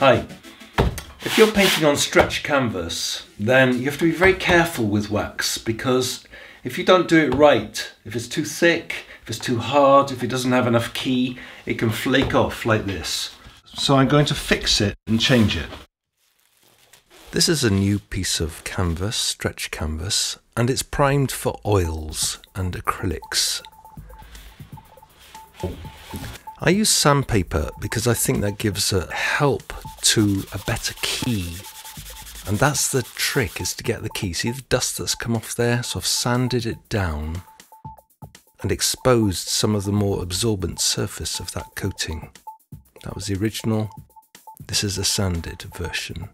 Hi. If you're painting on stretch canvas, then you have to be very careful with wax, because if you don't do it right, if it's too thick, if it's too hard, if it doesn't have enough key, it can flake off like this. So I'm going to fix it and change it. This is a new piece of canvas, stretch canvas, and it's primed for oils and acrylics. I use sandpaper because I think that gives a help to a better key. And that's the trick, is to get the key. See the dust that's come off there? So I've sanded it down and exposed some of the more absorbent surface of that coating. That was the original. This is a sanded version.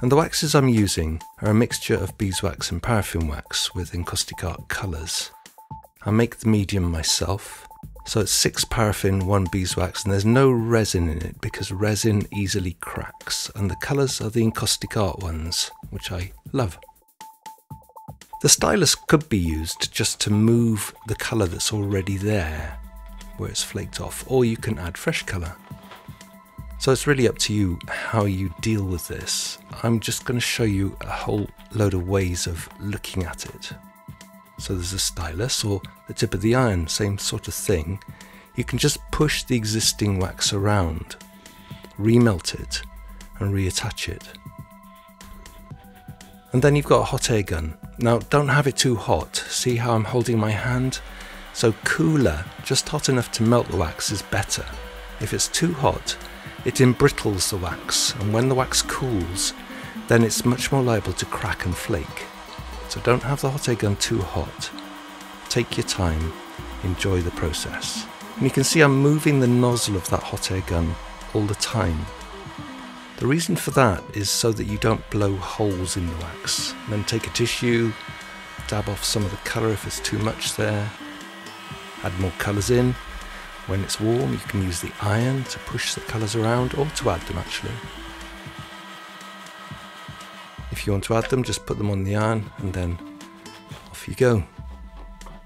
And the waxes I'm using are a mixture of beeswax and paraffin wax with Encaustic art colours. I make the medium myself. So it's 6 paraffin, 1 beeswax, and there's no resin in it because resin easily cracks. And the colours are the Encaustic art ones, which I love. The stylus could be used just to move the colour that's already there, where it's flaked off, or you can add fresh colour. So it's really up to you how you deal with this. I'm just going to show you a whole load of ways of looking at it. So there's a stylus, or the tip of the iron, same sort of thing. You can just push the existing wax around, remelt it and reattach it. And then you've got a hot air gun. Now don't have it too hot. See how I'm holding my hand? So cooler, just hot enough to melt the wax, is better. If it's too hot, it embrittles the wax, and when the wax cools, then it's much more liable to crack and flake. So don't have the hot air gun too hot. Take your time, enjoy the process. And you can see I'm moving the nozzle of that hot air gun all the time. The reason for that is so that you don't blow holes in the wax. And then take a tissue, dab off some of the colour if it's too much there, add more colours in. When it's warm, you can use the iron to push the colours around, or to add them actually. If you want to add them, just put them on the iron and then off you go.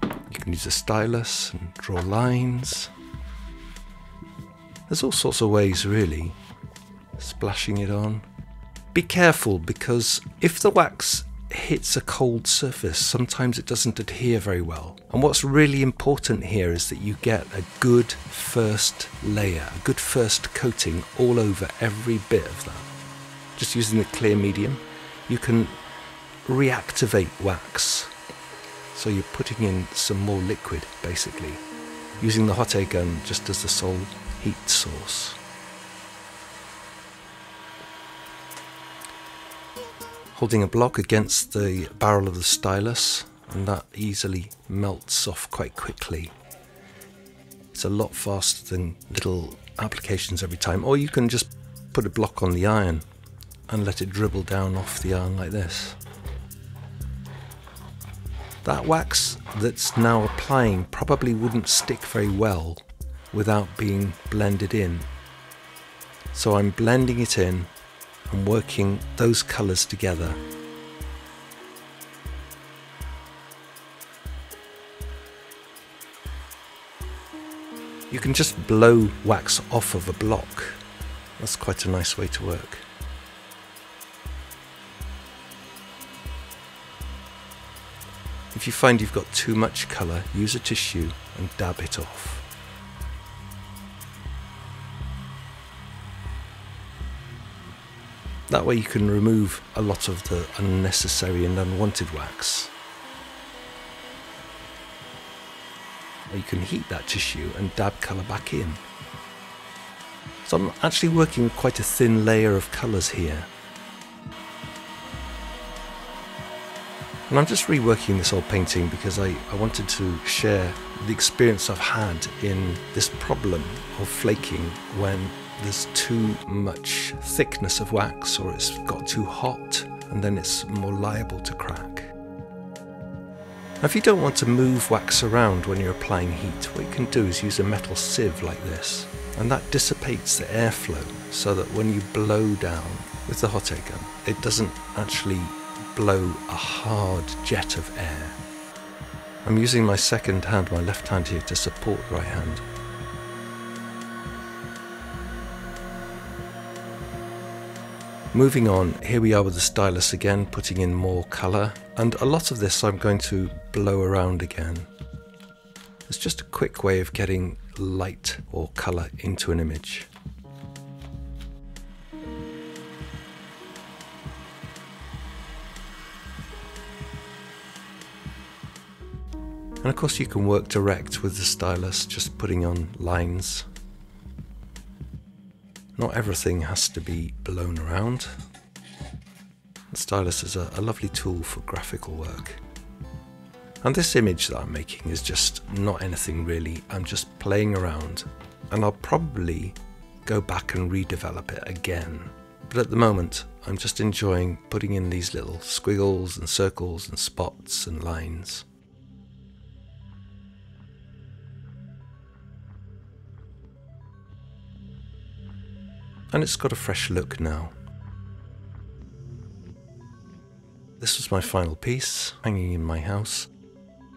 You can use a stylus and draw lines. There's all sorts of ways really. Splashing it on. Be careful, because if the wax hits a cold surface, sometimes it doesn't adhere very well. And what's really important here is that you get a good first layer, a good first coating all over every bit of that. Just using the clear medium, you can reactivate wax. So you're putting in some more liquid, basically, using the hot air gun just as the sole heat source. Holding a block against the barrel of the stylus, and that easily melts off quite quickly. It's a lot faster than little applications every time. Or you can just put a block on the iron and let it dribble down off the iron like this. That wax that's now applying probably wouldn't stick very well without being blended in. So I'm blending it in and working those colours together. You can just blow wax off of a block. That's quite a nice way to work. If you find you've got too much colour, use a tissue and dab it off. That way you can remove a lot of the unnecessary and unwanted wax. Or you can heat that tissue and dab colour back in. So I'm actually working with quite a thin layer of colours here. And I'm just reworking this old painting because I wanted to share the experience I've had in this problem of flaking when there's too much thickness of wax, or it's got too hot, and then it's more liable to crack. Now, if you don't want to move wax around when you're applying heat, what you can do is use a metal sieve like this, and that dissipates the airflow so that when you blow down with the hot air gun, it doesn't actually blow a hard jet of air. I'm using my second hand, my left hand here, to support the right hand. Moving on, here we are with the stylus again, putting in more colour, and a lot of this I'm going to blow around again. It's just a quick way of getting light or colour into an image. And of course you can work direct with the stylus, just putting on lines. Not everything has to be blown around. The stylus is a lovely tool for graphical work. And this image that I'm making is just not anything really, I'm just playing around, and I'll probably go back and redevelop it again. But at the moment I'm just enjoying putting in these little squiggles and circles and spots and lines. And it's got a fresh look now. This was my final piece, hanging in my house.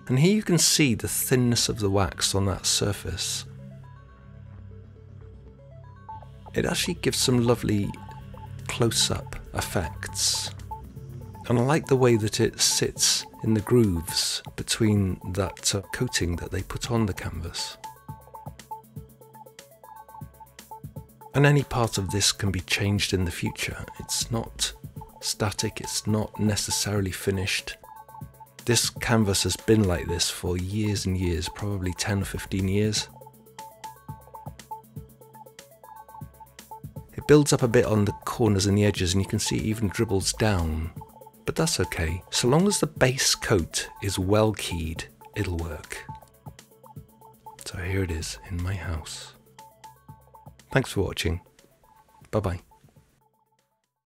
And here you can see the thinness of the wax on that surface. It actually gives some lovely close-up effects. And I like the way that it sits in the grooves between that coating that they put on the canvas. And any part of this can be changed in the future. It's not static, it's not necessarily finished. This canvas has been like this for years and years, probably 10 or 15 years. It builds up a bit on the corners and the edges, and you can see it even dribbles down. But that's okay. So long as the base coat is well keyed, it'll work. So here it is in my house. Thanks for watching. Bye bye.